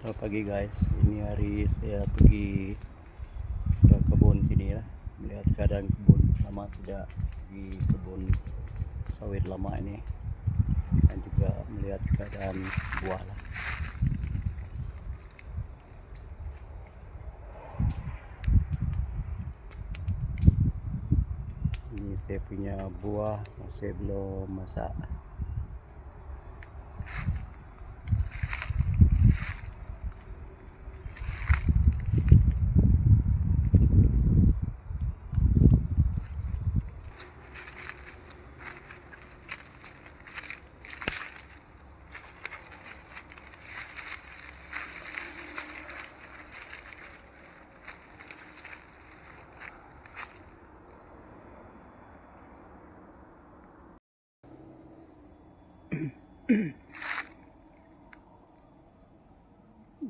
Selamat pagi guys, ini hari saya pergi ke kebun sini ya, melihat keadaan kebun. Lama tidak di kebun sawit lama ini, dan juga melihat keadaan buah lah. Ini saya punya buah masih belum masak.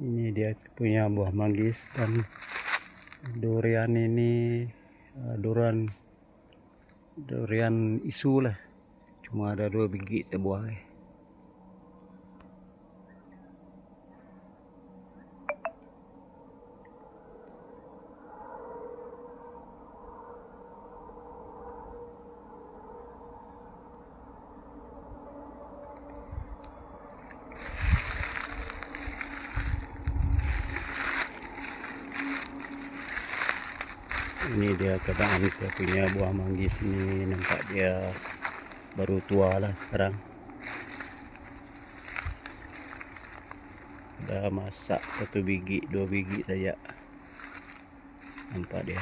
Ini dia punya buah manggis dan durian ini, durian isu lah, cuma ada 2 biji sebuah. Ini dia keadaan saya punya buah manggis ini, nampak dia baru tua lah sekarang. Dah masak 1 biji 2 biji saja, nampak dia.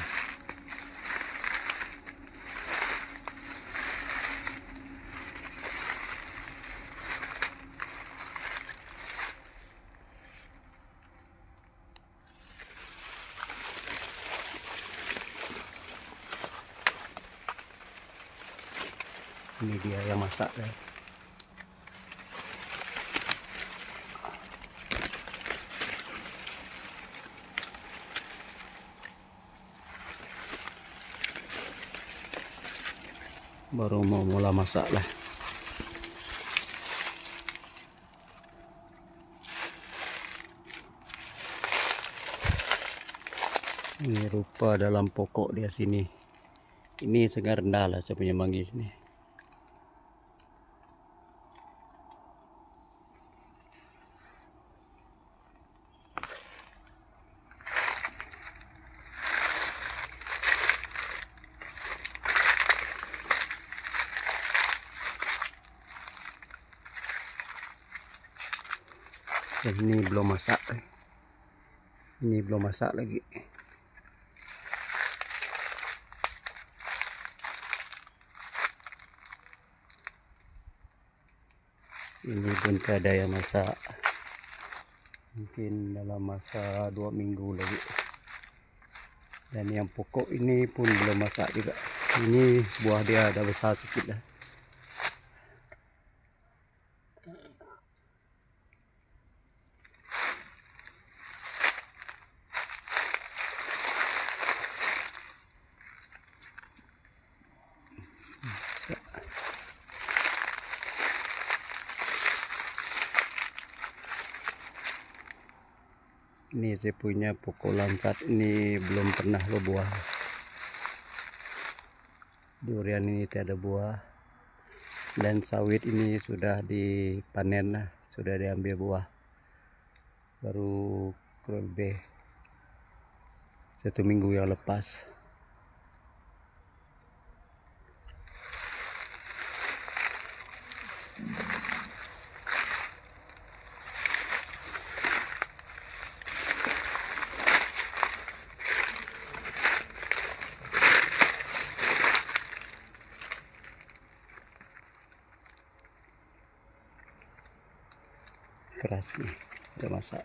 Ini dia yang masak ya. Baru mau mula masak lah. Ini rupa dalam pokok dia sini. Ini sangat rendah lah saya punya manggis ni. Dan ini belum masak. Ini belum masak lagi. Ini pun ada yang masak. Mungkin dalam masa 2 minggu lagi. Dan yang pokok ini pun belum masak juga. Ini buah dia dah besar sikit lah. Ini saya punya pokok lansat ini belum pernah berbuah. Durian ini tiada buah. Dan sawit ini sudah dipanen lah, sudah diambil buah. Baru kurang lebih 1 minggu yang lepas. Keras nih, udah masak.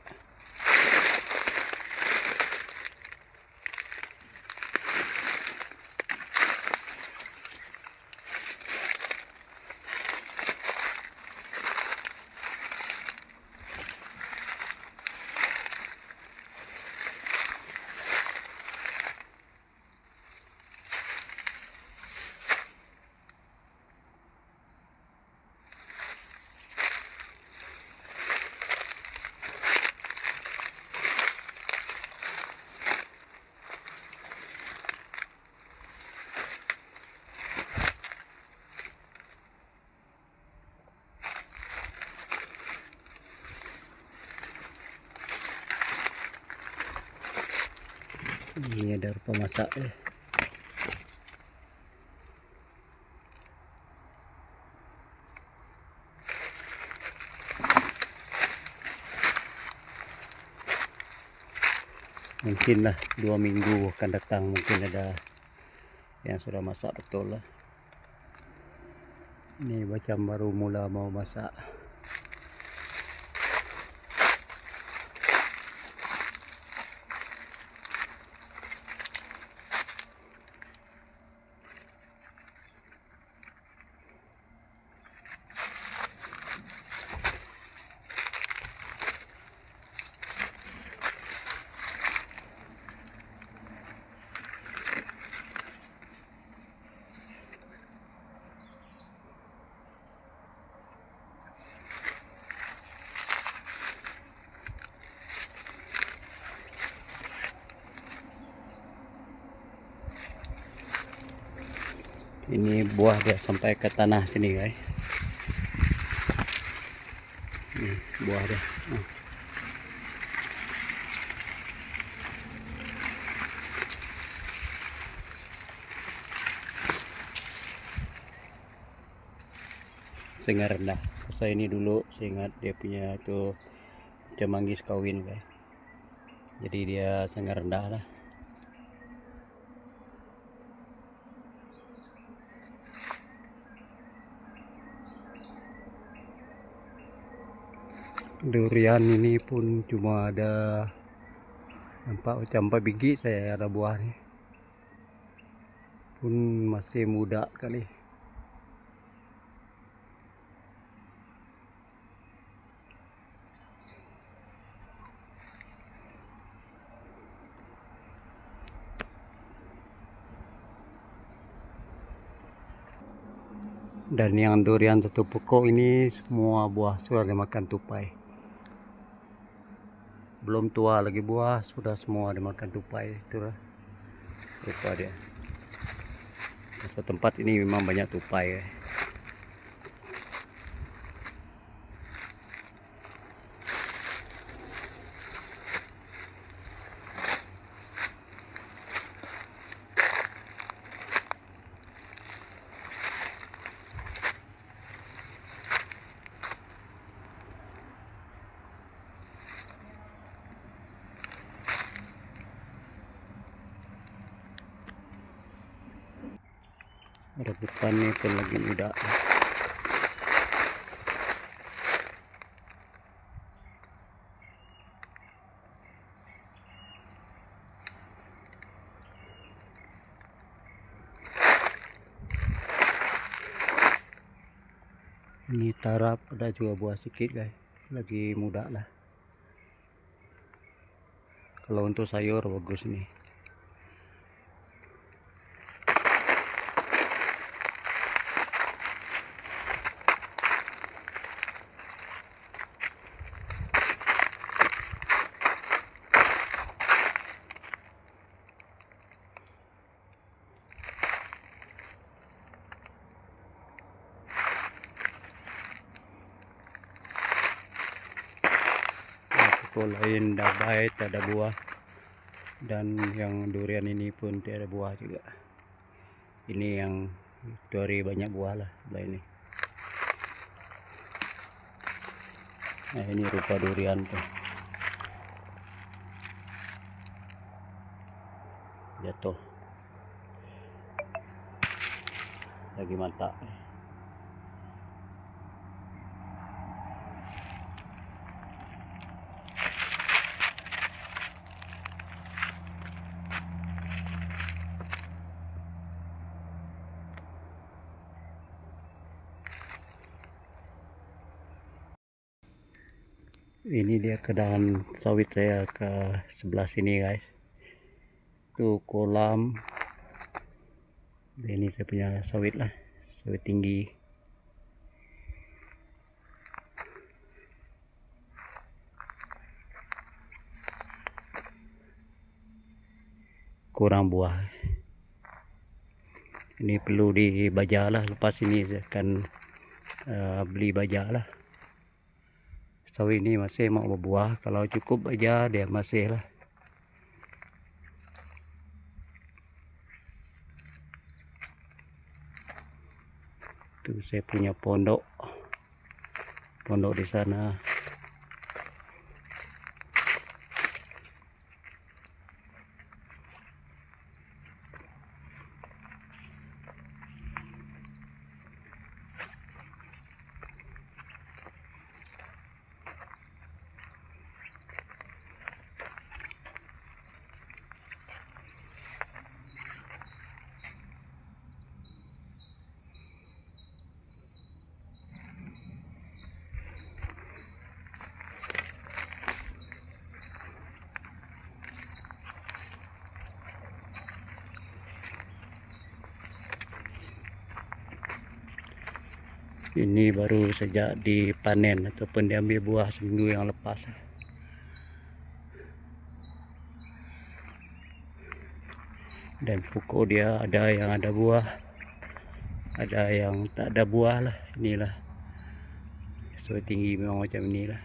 Ini ada rupa masak ya. Mungkin lah 2 minggu akan datang mungkin ada yang sudah masak betul lah. Ini macam baru mula mau masak. Ini buah dia sampai ke tanah sini guys. Ini buah dia. Sengat rendah. Saya ini dulu saya ingat dia punya tuh macam manggis kawin guys. Jadi dia sangat rendah lah. Durian ini pun cuma ada nampak macam 4 biji saya ada buah nih. Pun masih muda kali. Dan yang durian satu pokok ini semua buah sudah dimakan tupai. Belum tua lagi buah sudah semua dimakan tupai. Itulah rupa dia. Masa tempat ini memang banyak tupai. Rambutan ini pun lagi muda. Ini tarap ada juga buah sedikit guys, lagi muda lah. Kalau untuk sayur bagus nih. Pokok lain dah baik, tak ada buah. Dan yang durian ini pun tiada buah juga. Ini yang dari banyak buah lah sebelah ini. Nah ini rupa durian tuh. Jatuh. Lagi mantap. Ini dia keadaan sawit saya ke sebelah sini guys. Itu kolam. Ini saya punya sawit lah, sawit tinggi. Kurang buah. Ini perlu dibaja lah. Lepas ini saya akan beli baja lah. Sawit ini masih mau berbuah. Kalau cukup baja dia masih lah. Itu saya punya pondok di sana. Ini baru sejak dipanen ataupun diambil buah seminggu yang lepas. Dan pokok dia ada yang ada buah, ada yang tak ada buah lah. Inilah, so tinggi memang macam inilah.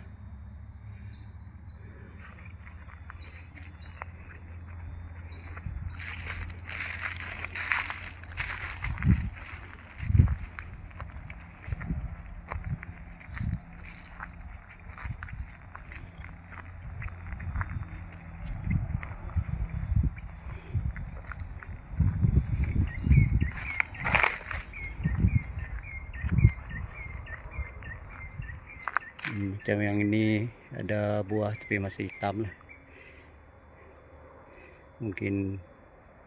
Macam yang ini ada buah tapi masih hitam lah. Mungkin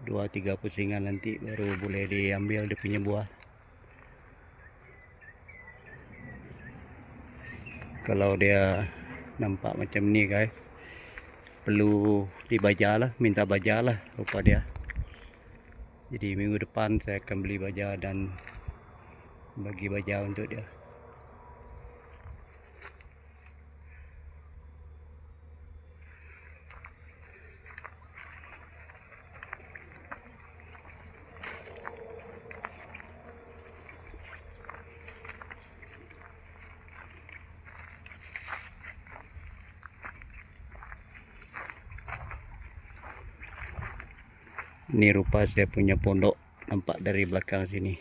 2-3 pusingan nanti baru boleh diambil dia punya buah. Kalau dia nampak macam ni guys, perlu dibaja lah, minta baja lah rupa dia. Jadi minggu depan saya akan beli baja dan bagi baja untuk dia. Ini rupa saya punya pondok, nampak dari belakang sini.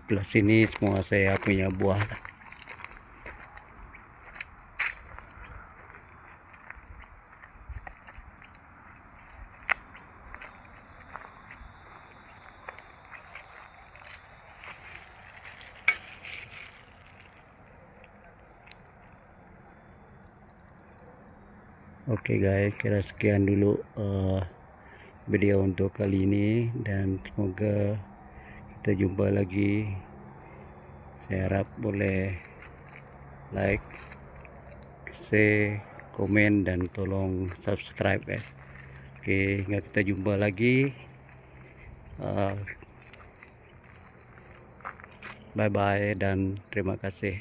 Sebelah sini semua saya punya buah. Oke guys, kira sekian dulu video untuk kali ini, dan semoga kita jumpa lagi. Saya harap boleh like, share, komen, dan tolong subscribe guys. Oke, hingga kita jumpa lagi. Bye bye dan terima kasih.